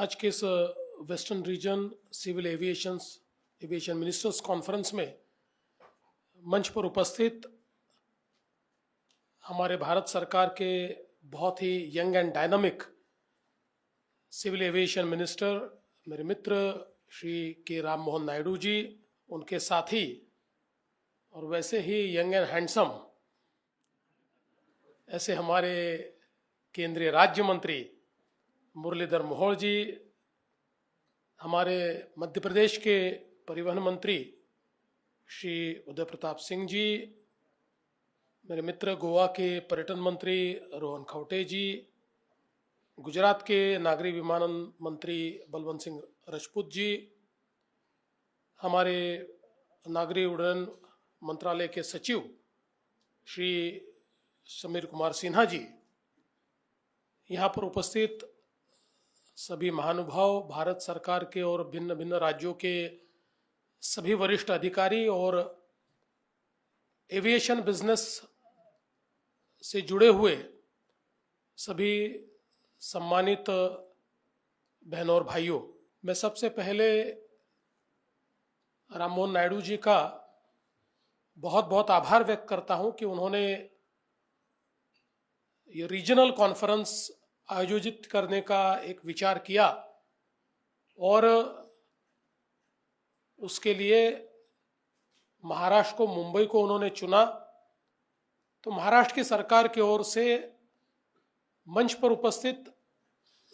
आज के इस western region civil aviation ministers conference में मंच पर उपस्थित हमारे भारत सरकार के बहुत ही young and dynamic civil aviation minister मेरे मित्र श्री के राम मोहन नायडू जी, उनके साथी और वैसे ही यंग एंड हैंडसम ऐसे हमारे केंद्रीय राज्य मंत्री मुरलीधर मोहोळ जी, हमारे मध्य प्रदेश के परिवहन मंत्री श्री उदय प्रताप सिंह जी, मेरे मित्र गोवा के पर्यटन मंत्री रोहन खौटे जी, गुजरात के नागरिक विमानन मंत्री बलवंत सिंह राजपूत जी, हमारे नागरिक उड्डयन मंत्रालय के सचिव श्री समीर कुमार सिन्हा जी, यहाँ पर उपस्थित सभी महानुभाव, भारत सरकार के और भिन्न भिन्न राज्यों के सभी वरिष्ठ अधिकारी और एविएशन बिजनेस से जुड़े हुए सभी सम्मानित बहनों और भाइयों, मैं सबसे पहले राम मोहन नायडू जी का बहुत बहुत आभार व्यक्त करता हूं कि उन्होंने ये रीजनल कॉन्फ्रेंस आयोजित करने का एक विचार किया और उसके लिए महाराष्ट्र को, मुंबई को उन्होंने चुना। तो महाराष्ट्र की सरकार की ओर से मंच पर उपस्थित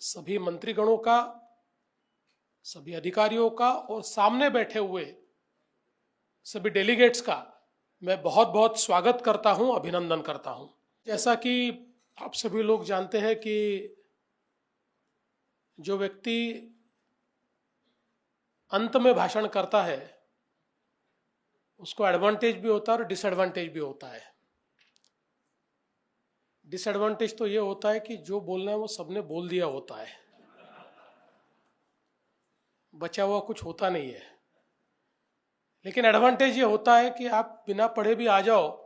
सभी मंत्रीगणों का, सभी अधिकारियों का और सामने बैठे हुए सभी डेलीगेट्स का मैं बहुत बहुत स्वागत करता हूं, अभिनंदन करता हूं। जैसा कि आप सभी लोग जानते हैं कि जो व्यक्ति अंत में भाषण करता है उसको एडवांटेज भी होता है और डिसएडवांटेज भी होता है। डिसएडवांटेज तो ये होता है कि जो बोलना है वो सबने बोल दिया होता है, बचा हुआ कुछ होता नहीं है। लेकिन एडवांटेज ये होता है कि आप बिना पढ़े भी आ जाओ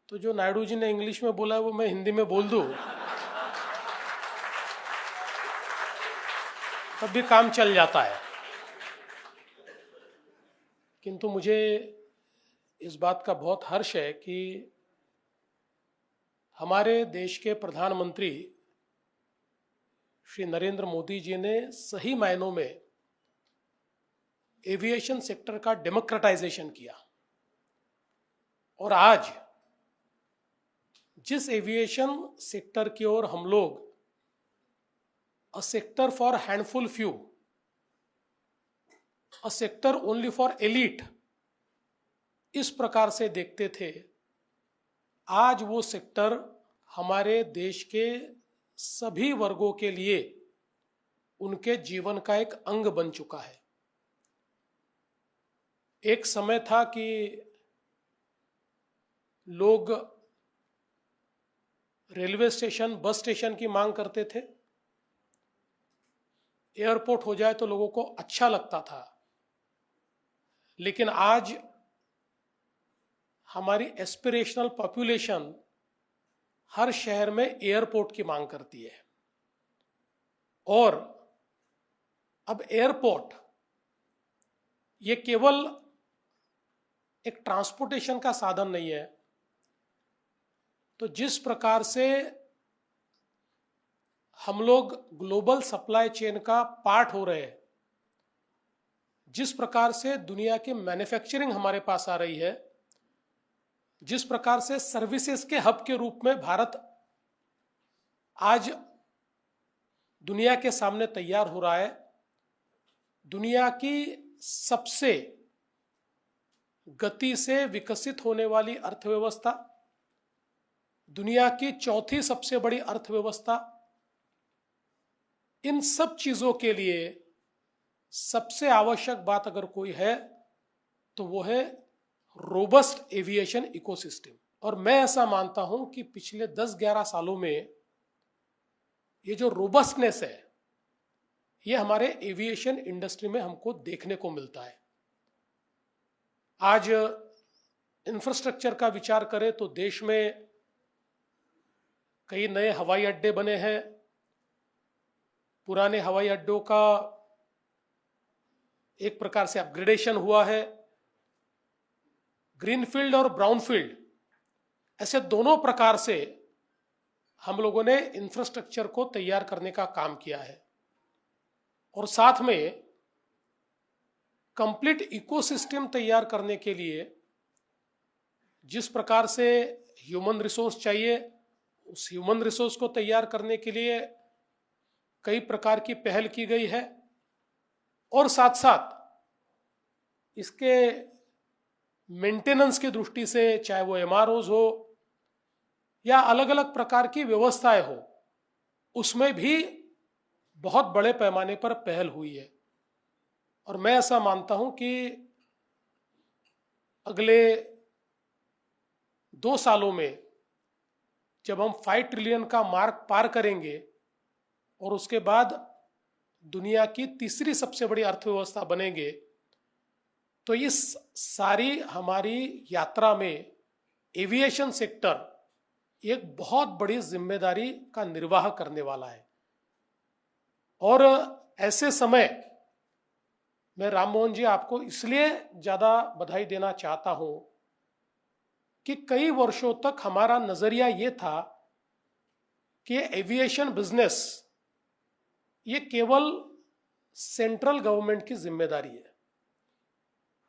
तो जो नायडू जी ने इंग्लिश में बोला है वो मैं हिंदी में बोल दूं, तब भी काम चल जाता है। किंतु मुझे इस बात का बहुत हर्ष है कि हमारे देश के प्रधानमंत्री श्री नरेंद्र मोदी जी ने सही मायनों में एविएशन सेक्टर का डेमोक्रेटाइजेशन किया और आज जिस एविएशन सेक्टर की ओर हम लोग a sector for handful few, a sector only for elite, इस प्रकार से देखते थे, आज वो सेक्टर हमारे देश के सभी वर्गों के लिए उनके जीवन का एक अंग बन चुका है। एक समय था कि लोग रेलवे स्टेशन, बस स्टेशन की मांग करते थे, एयरपोर्ट हो जाए तो लोगों को अच्छा लगता था। लेकिन आज हमारी एस्पिरेशनल पॉपुलेशन हर शहर में एयरपोर्ट की मांग करती है और अब एयरपोर्ट ये केवल एक ट्रांसपोर्टेशन का साधन नहीं है। तो जिस प्रकार से हम लोग ग्लोबल सप्लाई चेन का पार्ट हो रहे हैं, जिस प्रकार से दुनिया की मैन्युफैक्चरिंग हमारे पास आ रही है, जिस प्रकार से सर्विसेज के हब के रूप में भारत आज दुनिया के सामने तैयार हो रहा है, दुनिया की सबसे गति से विकसित होने वाली अर्थव्यवस्था, दुनिया की चौथी सबसे बड़ी अर्थव्यवस्था, इन सब चीजों के लिए सबसे आवश्यक बात अगर कोई है तो वो है रोबस्ट एविएशन इकोसिस्टम। और मैं ऐसा मानता हूं कि पिछले 10-11 सालों में ये जो रोबस्टनेस है ये हमारे एविएशन इंडस्ट्री में हमको देखने को मिलता है। आज इंफ्रास्ट्रक्चर का विचार करें तो देश में कई नए हवाई अड्डे बने हैं, पुराने हवाई अड्डों का एक प्रकार से अपग्रेडेशन हुआ है। ग्रीनफील्ड और ब्राउनफील्ड ऐसे दोनों प्रकार से हम लोगों ने इंफ्रास्ट्रक्चर को तैयार करने का काम किया है और साथ में कंप्लीट इकोसिस्टम तैयार करने के लिए जिस प्रकार से ह्यूमन रिसोर्स चाहिए, उस ह्यूमन रिसोर्स को तैयार करने के लिए कई प्रकार की पहल की गई है और साथ साथ इसके मेंटेनेंस की दृष्टि से, चाहे वो एमआरओज हो या अलग अलग प्रकार की व्यवस्थाएं हो, उसमें भी बहुत बड़े पैमाने पर पहल हुई है। और मैं ऐसा मानता हूं कि अगले 2 सालों में जब हम 5 ट्रिलियन का मार्क पार करेंगे और उसके बाद दुनिया की तीसरी सबसे बड़ी अर्थव्यवस्था बनेंगे, तो इस सारी हमारी यात्रा में एविएशन सेक्टर एक बहुत बड़ी जिम्मेदारी का निर्वाह करने वाला है। और ऐसे समय मैं राम मोहन जी आपको इसलिए ज़्यादा बधाई देना चाहता हूं कि कई वर्षों तक हमारा नज़रिया ये था कि एविएशन बिजनेस ये केवल सेंट्रल गवर्नमेंट की जिम्मेदारी है,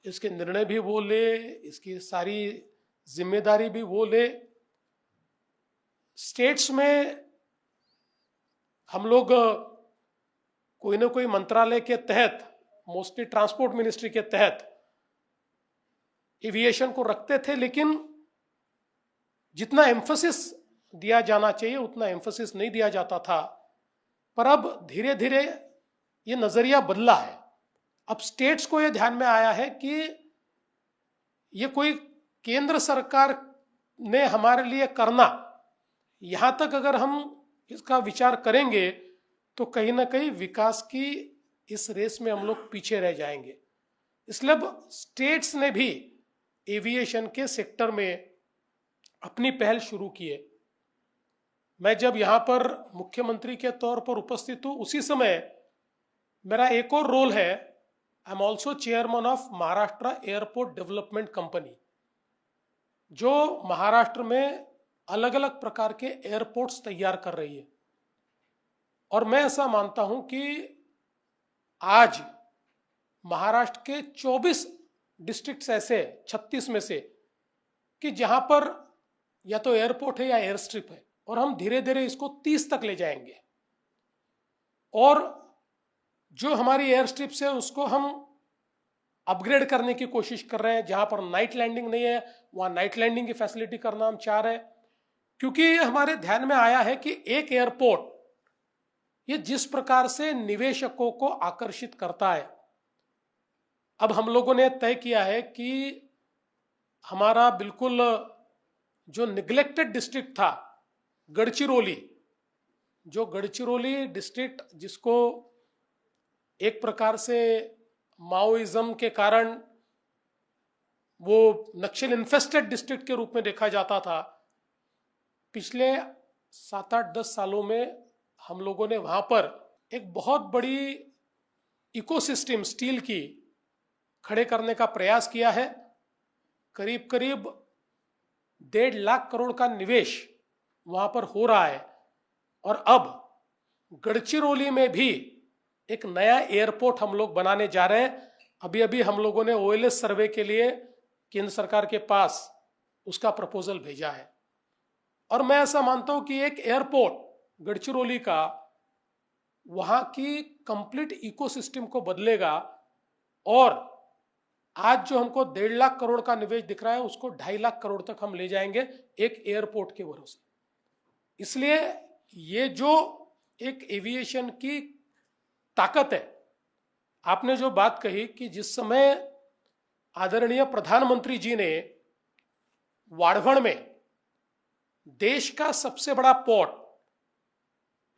इसके निर्णय भी वो ले, इसकी सारी जिम्मेदारी भी वो ले। स्टेट्स में हम लोग कोई ना कोई मंत्रालय के तहत, मोस्टली ट्रांसपोर्ट मिनिस्ट्री के तहत एविएशन को रखते थे, लेकिन जितना एम्फसिस दिया जाना चाहिए उतना एम्फसिस नहीं दिया जाता था। पर अब धीरे धीरे ये नजरिया बदला है। अब स्टेट्स को ये ध्यान में आया है कि ये कोई केंद्र सरकार ने हमारे लिए करना, यहां तक अगर हम इसका विचार करेंगे तो कहीं ना कहीं विकास की इस रेस में हम लोग पीछे रह जाएंगे। इसलिए अब स्टेट्स ने भी एविएशन के सेक्टर में अपनी पहल शुरू की है। मैं जब यहाँ पर मुख्यमंत्री के तौर पर उपस्थित हूँ, उसी समय मेरा एक और रोल है, I am also chairman of Maharashtra airport development company, जो महाराष्ट्र में अलग अलग प्रकार के एयरपोर्ट्स तैयार कर रही है। और मैं ऐसा मानता हूं कि आज महाराष्ट्र के 24 डिस्ट्रिक्ट्स ऐसे 36 में से कि जहां पर या तो एयरपोर्ट है या एयर स्ट्रिप है, और हम धीरे धीरे इसको 30 तक ले जाएंगे। और जो हमारी एयर स्ट्रिप्स है उसको हम अपग्रेड करने की कोशिश कर रहे हैं। जहां पर नाइट लैंडिंग नहीं है वहां नाइट लैंडिंग की फैसिलिटी करना हम चाह रहे हैं, क्योंकि हमारे ध्यान में आया है कि एक एयरपोर्ट ये जिस प्रकार से निवेशकों को आकर्षित करता है, अब हम लोगों ने तय किया है कि हमारा बिल्कुल जो निग्लेक्टेड डिस्ट्रिक्ट था गढ़चिरौली, जो गढ़चिरौली डिस्ट्रिक्ट जिसको एक प्रकार से माओइज्म के कारण वो नक्सल इन्फेस्टेड डिस्ट्रिक्ट के रूप में देखा जाता था, पिछले 7-8-10 सालों में हम लोगों ने वहां पर एक बहुत बड़ी इकोसिस्टम स्टील की खड़े करने का प्रयास किया है। करीब करीब 1.5 लाख करोड़ का निवेश वहां पर हो रहा है। और अब गढ़चिरौली में भी एक नया एयरपोर्ट हम लोग बनाने जा रहे हैं। अभी अभी हम लोगों ने ओएलएस सर्वे के लिए केंद्र सरकार के पास उसका प्रपोजल भेजा है। और मैं ऐसा मानता हूं कि एक एयरपोर्ट गढ़चिरौली का वहां की कंप्लीट इकोसिस्टम को बदलेगा, और आज जो हमको 1.5 लाख करोड़ का निवेश दिख रहा है उसको 2.5 लाख करोड़ तक हम ले जाएंगे एक एयरपोर्ट के भरोसे। इसलिए ये जो एक एविएशन की ताकत है, आपने जो बात कही कि जिस समय आदरणीय प्रधानमंत्री जी ने वाढ़वण में देश का सबसे बड़ा पोर्ट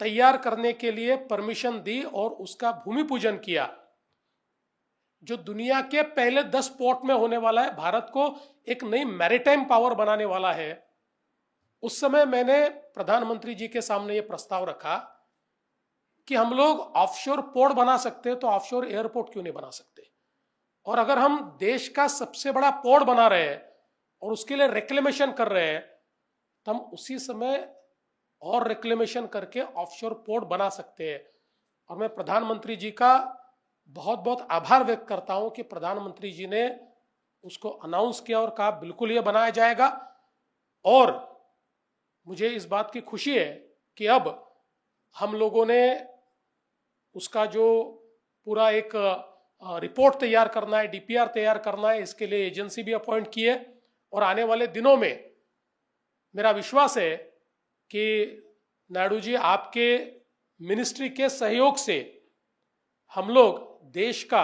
तैयार करने के लिए परमिशन दी और उसका भूमि पूजन किया, जो दुनिया के पहले 10 पोर्ट में होने वाला है, भारत को एक नई मैरीटाइम पावर बनाने वाला है, उस समय मैंने प्रधानमंत्री जी के सामने ये प्रस्ताव रखा कि हम लोग ऑफशोर पोर्ट बना सकते हैं तो ऑफशोर एयरपोर्ट क्यों नहीं बना सकते। और अगर हम देश का सबसे बड़ा पोर्ट बना रहे हैं और उसके लिए रिक्लेमेशन कर रहे हैं तो हम उसी समय और रिक्लेमेशन करके ऑफशोर पोर्ट बना सकते हैं। और मैं प्रधानमंत्री जी का बहुत बहुत आभार व्यक्त करता हूं कि प्रधानमंत्री जी ने उसको अनाउंस किया और कहा बिल्कुल ये बनाया जाएगा। और मुझे इस बात की खुशी है कि अब हम लोगों ने उसका जो पूरा एक रिपोर्ट तैयार करना है, डीपीआर तैयार करना है, इसके लिए एजेंसी भी अपॉइंट की है। और आने वाले दिनों में मेरा विश्वास है कि नायडू जी आपके मिनिस्ट्री के सहयोग से हम लोग देश का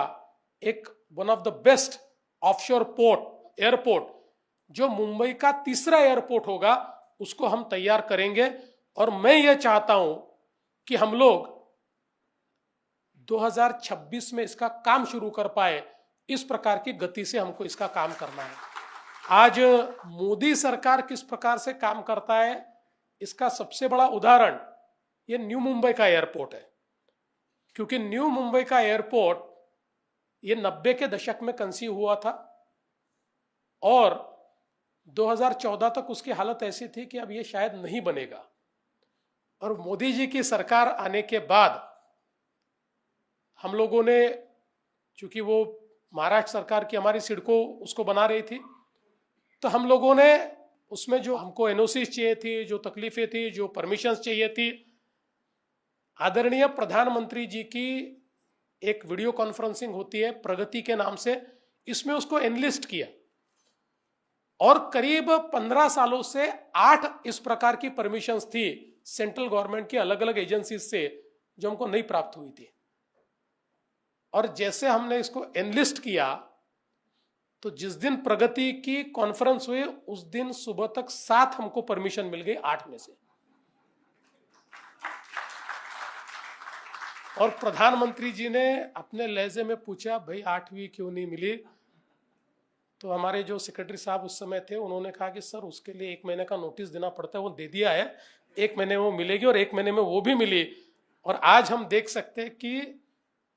एक one of the best offshore port airport जो मुंबई का तीसरा एयरपोर्ट होगा उसको हम तैयार करेंगे। और मैं ये चाहता हूं कि हम लोग 2026 में इसका काम शुरू कर पाए। इस प्रकार की गति से हमको इसका काम करना है। आज मोदी सरकार किस प्रकार से काम करता है इसका सबसे बड़ा उदाहरण ये न्यू मुंबई का एयरपोर्ट है। क्योंकि न्यू मुंबई का एयरपोर्ट ये 90 के दशक में कंसीव हुआ था और 2014 तक उसकी हालत ऐसी थी कि अब ये शायद नहीं बनेगा। और मोदी जी की सरकार आने के बाद हम लोगों ने, चूंकि वो महाराष्ट्र सरकार की हमारी सिडको उसको बना रही थी, तो हम लोगों ने उसमें जो हमको एनओसी चाहिए थी, जो तकलीफें थी, जो परमिशंस चाहिए थी, आदरणीय प्रधानमंत्री जी की एक वीडियो कॉन्फ्रेंसिंग होती है प्रगति के नाम से, इसमें उसको एनलिस्ट किया। और करीब 15 सालों से 8 इस प्रकार की परमिशंस थी सेंट्रल गवर्नमेंट की अलग अलग एजेंसीज से जो हमको नहीं प्राप्त हुई थी। और जैसे हमने इसको एनलिस्ट किया तो जिस दिन प्रगति की कॉन्फ्रेंस हुई उस दिन सुबह तक 7 हमको परमिशन मिल गई 8 में से। और प्रधानमंत्री जी ने अपने लहजे में पूछा भाई 8वीं क्यों नहीं मिली। तो हमारे जो सेक्रेटरी साहब उस समय थे उन्होंने कहा कि सर उसके लिए 1 महीने का नोटिस देना पड़ता है, वो दे दिया है, 1 महीने में वो मिलेगी और 1 महीने में वो भी मिली। और आज हम देख सकते हैं कि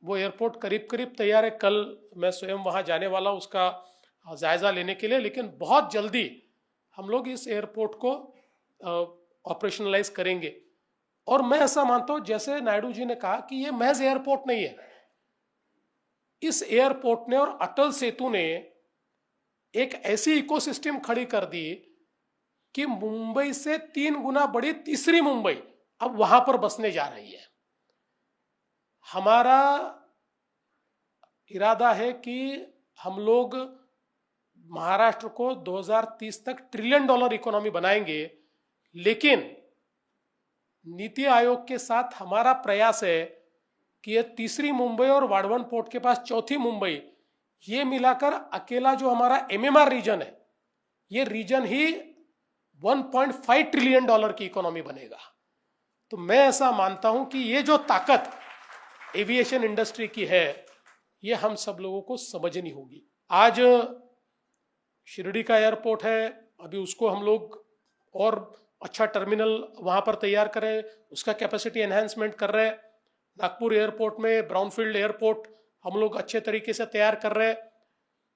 वो एयरपोर्ट करीब करीब तैयार है। कल मैं स्वयं वहां जाने वाला उसका जायजा लेने के लिए, लेकिन बहुत जल्दी हम लोग इस एयरपोर्ट को ऑपरेशनलाइज करेंगे। और मैं ऐसा मानता हूं जैसे नायडू जी ने कहा कि ये महज एयरपोर्ट नहीं है, इस एयरपोर्ट ने और अटल सेतु ने एक ऐसी इकोसिस्टम खड़ी कर दी कि मुंबई से 3 गुना बड़ी तीसरी मुंबई अब वहां पर बसने जा रही है। हमारा इरादा है कि हम लोग महाराष्ट्र को 2030 तक $1 ट्रिलियन इकोनॉमी बनाएंगे। लेकिन नीति आयोग के साथ हमारा प्रयास है कि ये तीसरी मुंबई और वाडवण पोर्ट के पास चौथी मुंबई, ये मिलाकर अकेला जो हमारा एमएमआर रीजन है, ये रीजन ही $1.5 ट्रिलियन की इकोनॉमी बनेगा। तो मैं ऐसा मानता हूं कि ये जो ताकत एविएशन इंडस्ट्री की है ये हम सब लोगों को समझनी होगी। आज शिरडी का एयरपोर्ट है, अभी उसको हम लोग और अच्छा टर्मिनल वहां पर तैयार करें, उसका कैपेसिटी एनहांसमेंट कर रहे हैं। नागपुर एयरपोर्ट में ब्राउनफील्ड एयरपोर्ट हम लोग अच्छे तरीके से तैयार कर रहे हैं।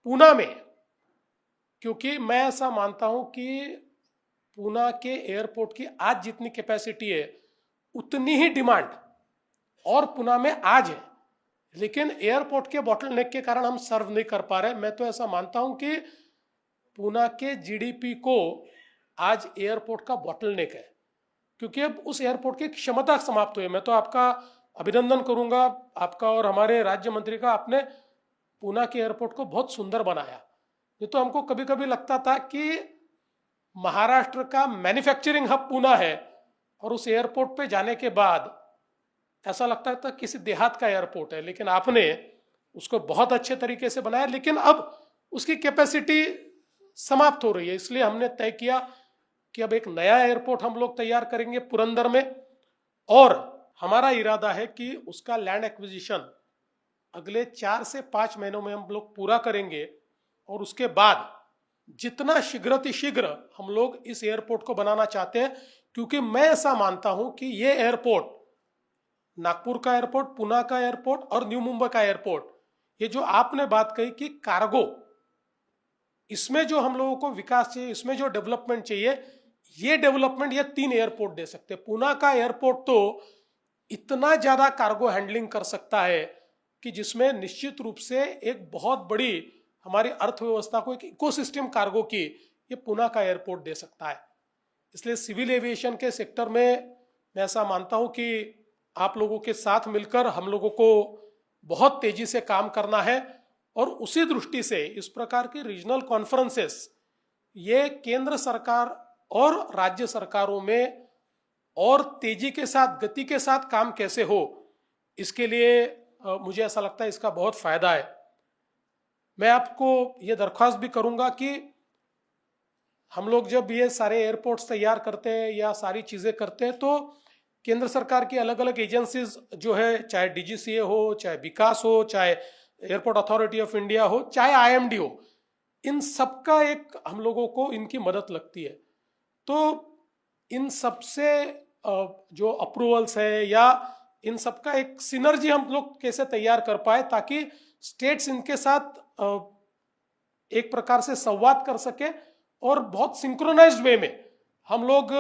पूना में, क्योंकि मैं ऐसा मानता हूं कि पूना के एयरपोर्ट की आज जितनी कैपेसिटी है उतनी ही डिमांड और पूना में आज है, लेकिन एयरपोर्ट के बॉटलनेक के कारण हम सर्व नहीं कर पा रहे। मैं तो ऐसा मानता हूं कि पूना के जीडीपी को आज एयरपोर्ट का बॉटलनेक है, क्योंकि अब उस एयरपोर्ट की क्षमता समाप्त हुई है। मैं तो आपका अभिनंदन करूंगा, आपका और हमारे राज्य मंत्री का, आपने पूना के एयरपोर्ट को बहुत सुंदर बनाया। ये तो हमको कभी कभी लगता था कि महाराष्ट्र का मैन्युफैक्चरिंग हब पूना है और उस एयरपोर्ट पे जाने के बाद ऐसा लगता था किसी देहात का एयरपोर्ट है, लेकिन आपने उसको बहुत अच्छे तरीके से बनाया। लेकिन अब उसकी कैपेसिटी समाप्त हो रही है, इसलिए हमने तय किया कि अब एक नया एयरपोर्ट हम लोग तैयार करेंगे पुरंदर में। और हमारा इरादा है कि उसका लैंड एक्विजिशन अगले 4 से 5 महीनों में हम लोग पूरा करेंगे और उसके बाद जितना शीघ्र हम लोग इस एयरपोर्ट को बनाना चाहते हैं, क्योंकि मैं ऐसा मानता हूं कि ये एयरपोर्ट नागपुर का एयरपोर्ट, पुणे का एयरपोर्ट और न्यू मुंबई का एयरपोर्ट, ये जो आपने बात कही कि कार्गो, इसमें जो हम लोगों को विकास चाहिए, इसमें जो डेवलपमेंट चाहिए, ये डेवलपमेंट ये 3 एयरपोर्ट दे सकते हैं। पुणे का एयरपोर्ट तो इतना ज्यादा कार्गो हैंडलिंग कर सकता है कि जिसमें निश्चित रूप से एक बहुत बड़ी हमारी अर्थव्यवस्था को एक इकोसिस्टम कार्गो की ये पुणे का एयरपोर्ट दे सकता है। इसलिए सिविल एविएशन के सेक्टर में मैं ऐसा मानता हूं कि आप लोगों के साथ मिलकर हम लोगों को बहुत तेजी से काम करना है और उसी दृष्टि से इस प्रकार की रीजनल कॉन्फ्रेंसेस ये केंद्र सरकार और राज्य सरकारों में और तेजी के साथ, गति के साथ काम कैसे हो, इसके लिए मुझे ऐसा लगता है इसका बहुत फायदा है। मैं आपको ये दरख्वास्त भी करूंगा कि हम लोग जब ये सारे एयरपोर्ट्स तैयार करते हैं या सारी चीजें करते हैं तो केंद्र सरकार की अलग अलग एजेंसीज जो है, चाहे डीजीसीए हो, चाहे विकास हो, चाहे एयरपोर्ट अथॉरिटी ऑफ इंडिया हो, चाहे आईएमडी हो, इन सबका एक हम लोगों को इनकी मदद लगती है। तो इन सबसे जो अप्रूवल्स है या इन सबका एक सिनर्जी हम लोग कैसे तैयार कर पाए ताकि स्टेट्स इनके साथ एक प्रकार से संवाद कर सके और बहुत सिंक्रोनाइज्ड वे में हम लोग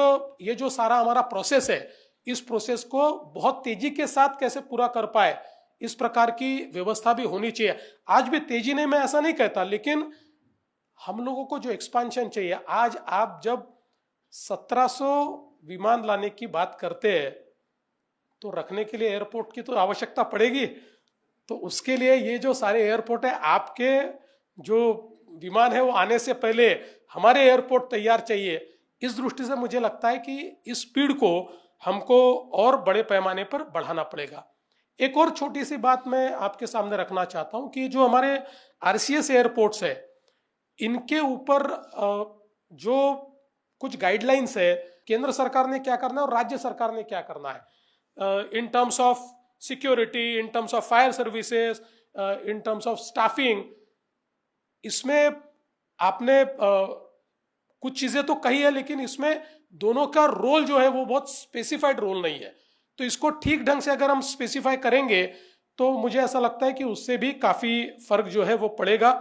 ये जो सारा हमारा प्रोसेस है, इस प्रोसेस को बहुत तेजी के साथ कैसे पूरा कर पाए, इस प्रकार की व्यवस्था भी होनी चाहिए। आज भी तेजी नहीं, मैं ऐसा नहीं कहता, लेकिन हम लोगों को जो एक्सपांशन चाहिए, आज आप जब 1700 विमान लाने की बात करते हैं तो रखने के लिए एयरपोर्ट की तो आवश्यकता पड़ेगी। तो उसके लिए ये जो सारे एयरपोर्ट है, आपके जो विमान है वो आने से पहले हमारे एयरपोर्ट तैयार चाहिए। इस दृष्टि से मुझे लगता है कि इस स्पीड को हमको और बड़े पैमाने पर बढ़ाना पड़ेगा। एक और छोटी सी बात मैं आपके सामने रखना चाहता हूं कि जो हमारे आरसीएस एयरपोर्ट्स है, इनके ऊपर जो कुछ गाइडलाइंस है, केंद्र सरकार ने क्या करना है और राज्य सरकार ने क्या करना है in terms of security, in terms of fire services, in terms of staffing. इसमें आपने कुछ चीजें तो कही है, लेकिन इसमें दोनों का रोल जो है वो बहुत स्पेसिफाइड रोल नहीं है। तो इसको ठीक ढंग से अगर हम स्पेसिफाई करेंगे तो मुझे ऐसा लगता है कि उससे भी काफी फर्क जो है वो पड़ेगा।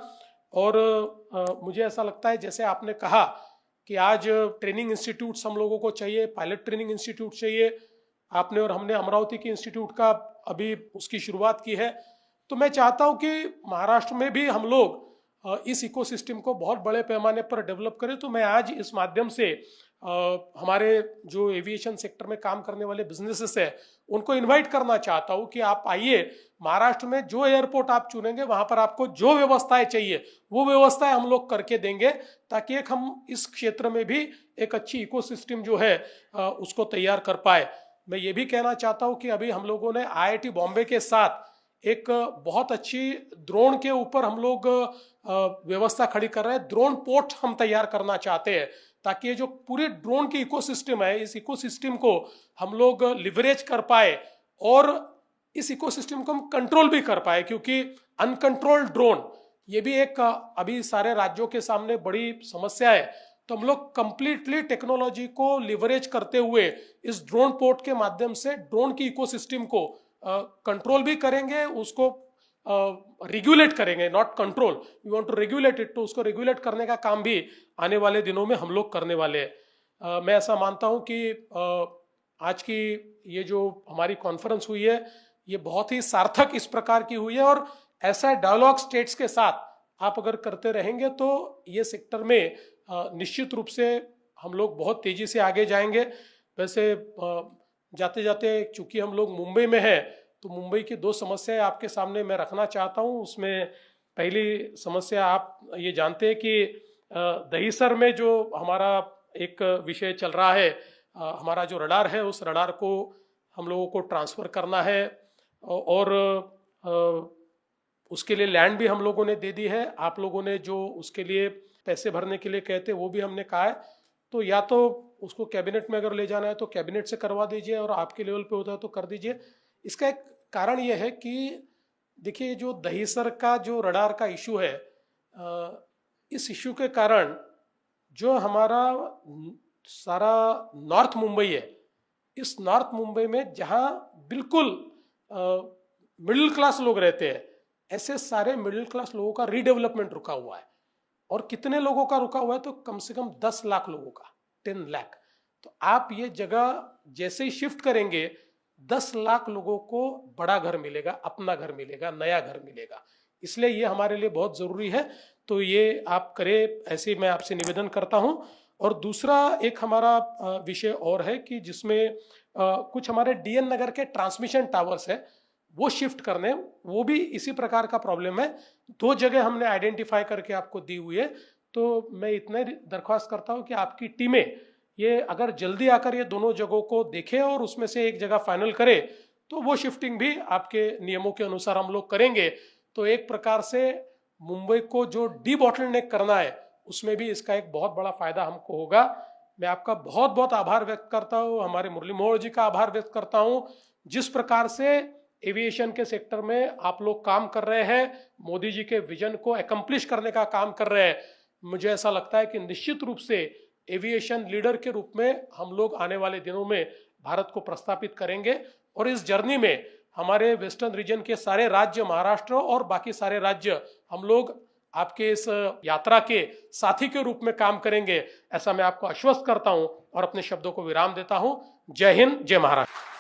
और मुझे ऐसा लगता है, जैसे आपने कहा कि आज ट्रेनिंग इंस्टीट्यूट्स हम लोगों को चाहिए, पायलट ट्रेनिंग इंस्टीट्यूट चाहिए। आपने और हमने अमरावती के इंस्टीट्यूट का अभी उसकी शुरुआत की है। तो मैं चाहता हूं कि महाराष्ट्र में भी हम लोग इस इकोसिस्टम को बहुत बड़े पैमाने पर डेवलप करें। तो मैं आज इस माध्यम से हमारे जो एविएशन सेक्टर में काम करने वाले बिजनेसेस है उनको इनवाइट करना चाहता हूं कि आप आइए, महाराष्ट्र में जो एयरपोर्ट आप चुनेंगे वहां पर आपको जो व्यवस्थाएं चाहिए वो व्यवस्थाएं हम लोग करके देंगे, ताकि एक हम इस क्षेत्र में भी एक अच्छी इकोसिस्टम जो है उसको तैयार कर पाए। मैं ये भी कहना चाहता हूं कि अभी हम लोगों ने आईआईटी बॉम्बे के साथ एक बहुत अच्छी ड्रोन के ऊपर हम लोग व्यवस्था खड़ी कर रहे हैं। ड्रोन पोर्ट हम तैयार करना चाहते हैं ताकि ये जो पूरे ड्रोन की इकोसिस्टम है, इस इकोसिस्टम को हम लोग लिवरेज कर पाए और इस इकोसिस्टम को हम कंट्रोल भी कर पाए, क्योंकि अनकंट्रोल्ड ड्रोन ये भी एक अभी सारे राज्यों के सामने बड़ी समस्या है। तो हम लोग कंप्लीटली टेक्नोलॉजी को लिवरेज करते हुए इस ड्रोन पोर्ट के माध्यम से ड्रोन की इकोसिस्टम को कंट्रोल भी करेंगे, उसको रेगुलेट करेंगे, not control, we want to regulate it. तो उसको रेगुलेट करने का काम भी आने वाले दिनों में हम लोग करने वाले हैं। मैं ऐसा मानता हूं कि आज की ये जो हमारी कॉन्फ्रेंस हुई है ये बहुत ही सार्थक इस प्रकार की हुई है, और ऐसा डायलॉग स्टेट्स के साथ आप अगर करते रहेंगे तो ये सेक्टर में निश्चित रूप से हम लोग बहुत तेजी से आगे जाएंगे। वैसे जाते जाते चूंकि हम लोग मुंबई में हैं तो मुंबई की 2 समस्याएं आपके सामने मैं रखना चाहता हूं। उसमें पहली समस्या आप ये जानते हैं कि दहीसर में जो हमारा एक विषय चल रहा है, हमारा जो रडार है उस रडार को हम लोगों को ट्रांसफर करना है और उसके लिए लैंड भी हम लोगों ने दे दी है। आप लोगों ने जो उसके लिए पैसे भरने के लिए कहते वो भी हमने कहा है। तो या तो उसको कैबिनेट में अगर ले जाना है तो कैबिनेट से करवा दीजिए और आपके लेवल पे होता है तो कर दीजिए। इसका एक कारण यह है कि देखिए जो दहीसर का जो रडार का इशू है, इस इशू के कारण जो हमारा सारा नॉर्थ मुंबई है, इस नॉर्थ मुंबई में जहां बिल्कुल मिडिल क्लास लोग रहते हैं, ऐसे सारे मिडिल क्लास लोगों का रीडेवलपमेंट रुका हुआ है। और कितने लोगों का रुका हुआ है? तो कम से कम 10 लाख लोगों का, 10 लाख। तो आप ये जगह जैसे ही शिफ्ट करेंगे, 10 लाख लोगों को बड़ा घर मिलेगा, अपना घर मिलेगा, नया घर मिलेगा। इसलिए ये हमारे लिए बहुत जरूरी है। तो ये आप करें, ऐसे मैं आपसे निवेदन करता हूं। और दूसरा एक हमारा विषय और है कि जिसमें कुछ हमारे डीएन नगर के ट्रांसमिशन टावर्स है, वो शिफ्ट करने, वो भी इसी प्रकार का प्रॉब्लम है। 2 जगह हमने आइडेंटिफाई करके आपको दी हुई है। तो मैं इतना दरख्वास्त करता हूं कि आपकी टीमें ये अगर जल्दी आकर ये दोनों जगहों को देखें और उसमें से एक जगह फाइनल करे, तो वो शिफ्टिंग भी आपके नियमों के अनुसार हम लोग करेंगे। तो एक प्रकार से मुंबई को जो डी बॉटलनेक करना है, उसमें भी इसका एक बहुत बड़ा फायदा हमको होगा। मैं आपका बहुत बहुत आभार व्यक्त करता हूँ, हमारे मुरली मनोहर जी का आभार व्यक्त करता हूँ। जिस प्रकार से एविएशन के सेक्टर में आप लोग काम कर रहे हैं, मोदी जी के विजन को एकम्प्लिश करने का काम कर रहे हैं, मुझे ऐसा लगता है कि निश्चित रूप से एविएशन लीडर के रूप में हम लोग आने वाले दिनों में भारत को प्रस्थापित करेंगे। और इस जर्नी में हमारे वेस्टर्न रीजन के सारे राज्य, महाराष्ट्र और बाकी सारे राज्य, हम लोग आपके इस यात्रा के साथी के रूप में काम करेंगे, ऐसा मैं आपको आश्वस्त करता हूं और अपने शब्दों को विराम देता हूं। जय हिंद, जय महाराष्ट्र।